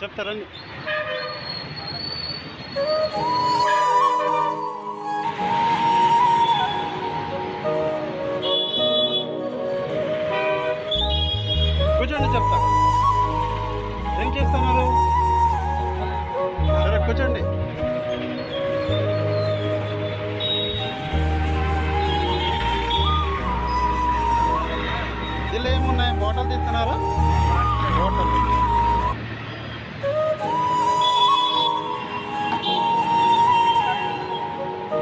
చెప్తారండి. కూర్చోండి, చెప్తా. ఏం చేస్తున్నారు? సరే కూర్చోండి. దీనిలో ఏమున్నాయి? బాటిల్ తీస్తున్నారా? బాటిల్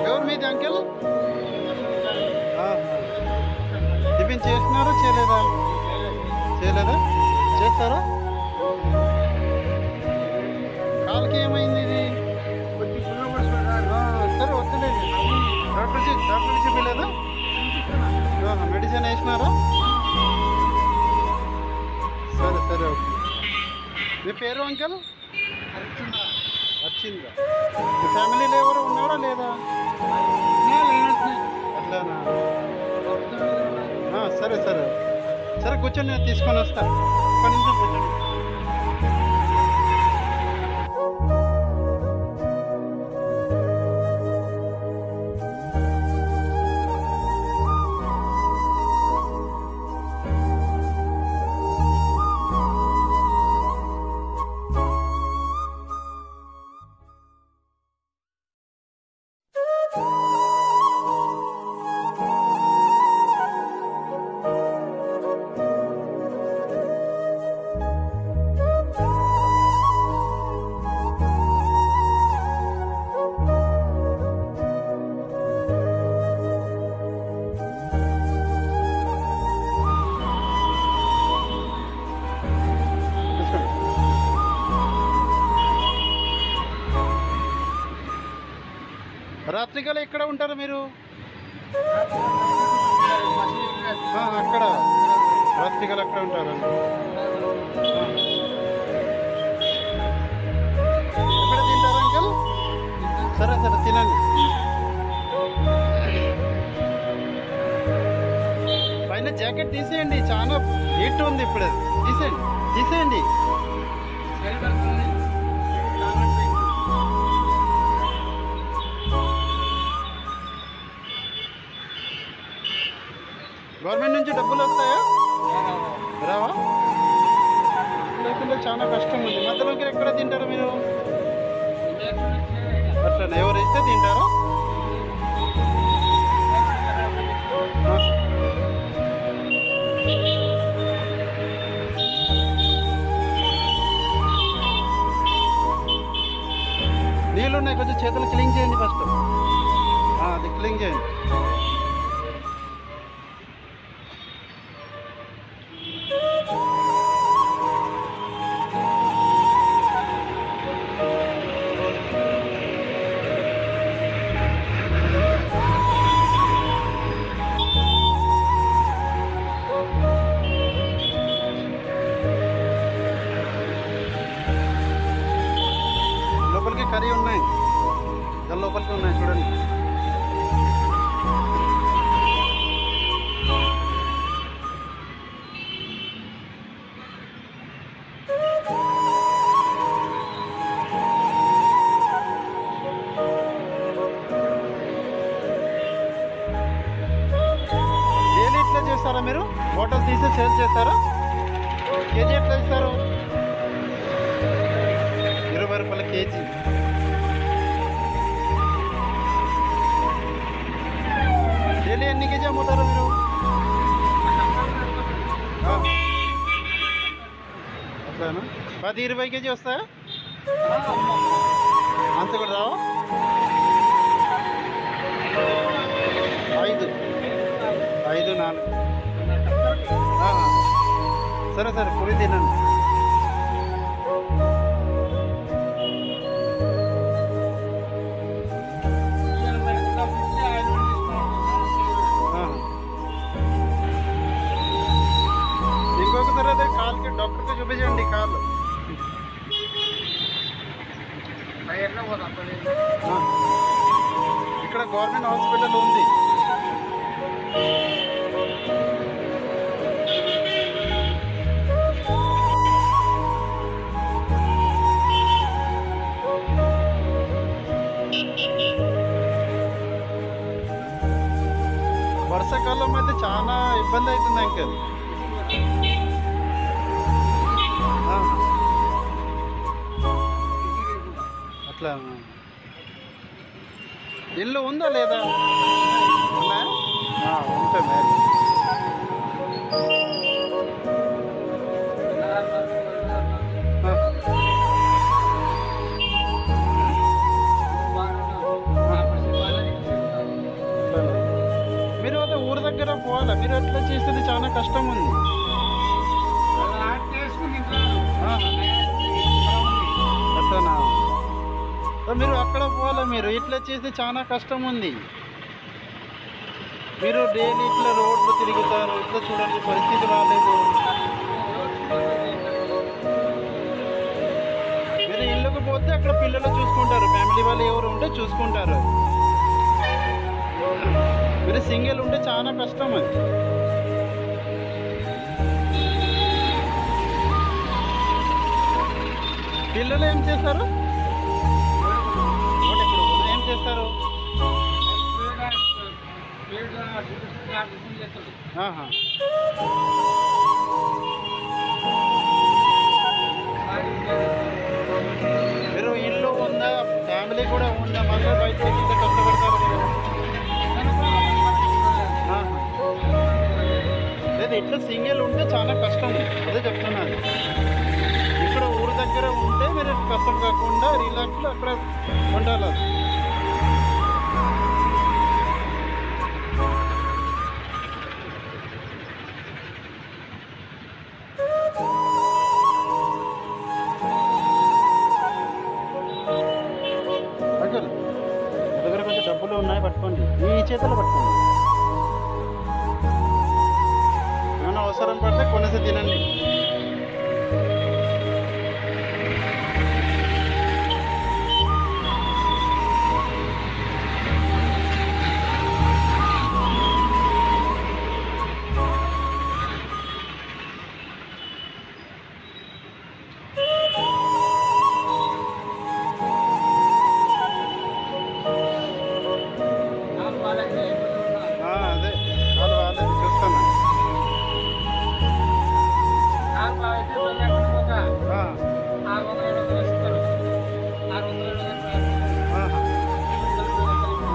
ఎవరు మీది అంకెల్? టిఫిన్ చేస్తున్నారా చేయలేదా? చేయలేదా? చేస్తారా? కాళ్ళకి ఏమైంది ఇది? సరే వద్దులేదు. డాక్టర్ చెప్పలేదా? మెడిసిన్ వేసినారా? సరే సరే ఓకే. మీ పేరు అంకెల్? వచ్చిందా? మీ ఫ్యామిలీలో ఎవరు ఉన్నారా లేదా? అట్లానా? సరే సరే సరే కూర్చొని నేను తీసుకొని వస్తా. ఒక్క నిమిషం కూర్చోండి. రాత్రికాల ఎక్కడ ఉంటారు మీరు? అక్కడ రాత్రికాల అక్కడ ఉంటారు. ఎక్కడ తింటారు అంకల్? సరే సరే తినండి. పైన జాకెట్ తీసేయండి, చాలా హీట్ ఉంది ఇప్పుడు. తీసేయండి తీసేయండి. గవర్నమెంట్ నుంచి డబ్బులు వస్తాయా? రావా? లేకుండా చాలా కష్టం ఉంది. మధ్యలోకి ఎక్కడ తింటారు మీరు? అట్లా ఎవరు ఇస్తే తింటారా? నీళ్ళు ఉన్నాయి, కొంచెం చేతులు క్లీన్ చేయండి ఫస్ట్. అది క్లీన్ చేయండి. లోపలికి కర్రీ ఉన్నాయి, దాని లోపలికి ఉన్నాయి చూడండి. డైలీ ఇట్లా చేస్తారా మీరు? బాటిల్ తీసి సేల్ చేస్తారా? కేజీ ఎట్లా ఇస్తారు? 20 రూపాయల కేజీ. డైలీ ఎన్ని కేజీ అమ్ముతారు మీరు? అట్లానా? 10-20 కేజీ వస్తాయా? అంత కూడా రావా? 5-4. సరే సరే పూరి తినండి. ఇంకొకసారి అదే కాళ్ళకి డాక్టర్కి చూపించండి. కాళ్ళు ఇక్కడ గవర్నమెంట్ హాస్పిటల్ ఉంది. ఇబ్బంది అవుతుంది అంకల్. అట్లా ఇల్లు ఉందా లేదా? ఉందా? ఉంటుంది. మీరు అదే ఊరి దగ్గర పోవాలా? మీరు ఎట్లా చేసేది చాలా కష్టం ఉంది. అట్లనా? మీరు అక్కడ పోవాలా? మీరు ఇట్లా చేస్తే చాలా కష్టం ఉంది. మీరు డైలీ ఇట్లా రోడ్లు తిరుగుతారు, ఇట్లా చూడండి పరిస్థితి రాలేదు. మీరు ఇళ్ళకు పోతే అక్కడ పిల్లలు చూసుకుంటారు, ఫ్యామిలీ వాళ్ళు ఎవరు ఉంటే చూసుకుంటారు. మీరు సింగిల్ ఉంటే చాలా కష్టం అది. పిల్లలు ఏం చేస్తారు? ఏం చేస్తారు? మీరు ఇల్లు ఉందా, ఫ్యామిలీ కూడా ఉందా, మళ్ళీ బయటకి ఇంత కష్టపడతారు మీరు. లేదు, ఇట్లా సింగిల్ ఉంటే చాలా కష్టం, అదే చెప్తున్నాను. ఇక్కడ ఊరి దగ్గర ఉంటే మీరు కష్టం కాకుండా రిలాక్స్లో అక్కడ ఉండాలి. అసలు మీ దగ్గర కొంచెం డబ్బులు ఉన్నాయి, పట్టుకోండి. ఈ చేతులు పట్టుకోండి. ఏమైనా అవసరం పడితే కొనేసి తినండి. అదే కాలు బాగాలేదు, చూస్తాను.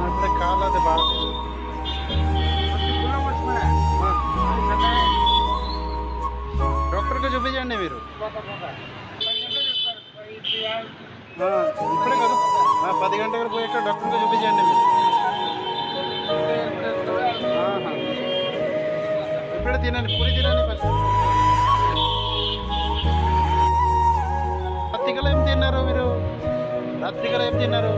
ఇప్పుడే కాలు అది బాగాలేదు. డాక్టర్కి చూపించండి మీరు. ఇప్పుడే కదా 10 గంటలకు పోయాక డాక్టర్కి చూపించండి మీరు. ఇప్పుడే తినండి, పూరి తినండి ఫస్ట్. రాత్రికలు ఏం తిన్నారు మీరు? రాత్రికలు ఏం తిన్నారు?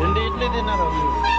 2 ఇడ్లీ తిన్నారు మీరు.